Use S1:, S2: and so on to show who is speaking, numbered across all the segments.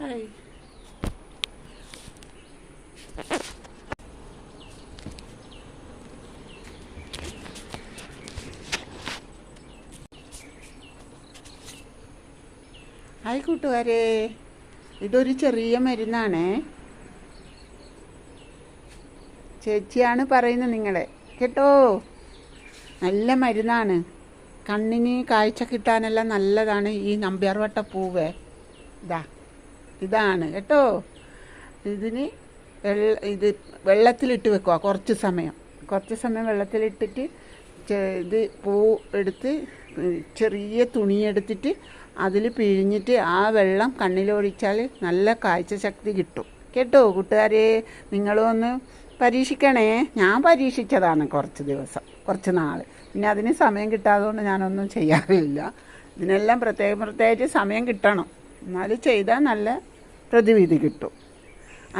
S1: Hi. Hi കൂട്ടുകാരെ, ഇതൊരു ചെറിയ മരുന്നാണേ. ചേച്ചിയാണ് പറയുന്നത് നിങ്ങളെ കേട്ടോ. നല്ല മരുന്നാണ്, കണ്ണിന് കാഴ്ച കിട്ടാനെല്ലാം നല്ലതാണ് ഈ നമ്പ്യാർവട്ട പൂവ്. ഇതാണ് കേട്ടോ. ഇതിന് ഇത് വെള്ളത്തിലിട്ട് വെക്കുക കുറച്ച് സമയം വെള്ളത്തിലിട്ടിട്ട് ഇത് പൂ എടുത്ത് ചെറിയ തുണിയെടുത്തിട്ട് അതിൽ പിഴിഞ്ഞിട്ട് ആ വെള്ളം കണ്ണിലൊഴിച്ചാൽ നല്ല കാഴ്ച ശക്തി കിട്ടും കേട്ടോ. കൂട്ടുകാരെ, നിങ്ങളും ഒന്ന് പരീക്ഷിക്കണേ. ഞാൻ പരീക്ഷിച്ചതാണ് കുറച്ച് നാൾ. പിന്നെ അതിന് സമയം കിട്ടാത്തതുകൊണ്ട് ഞാനൊന്നും ചെയ്യാറില്ല. ഇതിനെല്ലാം പ്രത്യേകിച്ച് സമയം കിട്ടണം, എന്നാലും ചെയ്താൽ നല്ല പ്രതിവിധി കിട്ടും.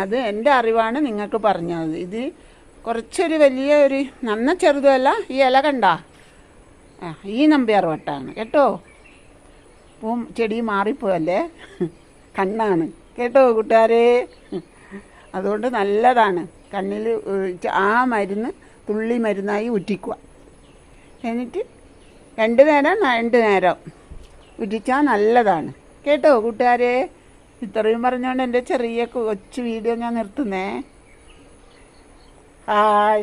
S1: അത് എൻ്റെ അറിവാണ് നിങ്ങൾക്ക് പറഞ്ഞത്. ഇത് കുറച്ചൊരു വലിയ ഒരു നന്ന ചെറുതല്ല. ഈ ഇല കണ്ട, ഈ നമ്പ്യാർവട്ടാണ് കേട്ടോ. പൂവും ചെടി മാറിപ്പോയല്ലേ, കണ്ണാണ് കേട്ടോ കൂട്ടുകാരെ. അതുകൊണ്ട് നല്ലതാണ്. കണ്ണിൽ ആ മരുന്ന് തുള്ളി മരുന്നായി ഉറ്റിക്കുക. എന്നിട്ട് രണ്ട് നേരം ഉറ്റിച്ചാൽ നല്ലതാണ് കേട്ടോ കൂട്ടുകാരെ. ഇത്രയും പറഞ്ഞുകൊണ്ട് എൻ്റെ ചെറിയ കൊച്ചു വീഡിയോ ഞാൻ നിർത്തുന്നേ. ഹായ്.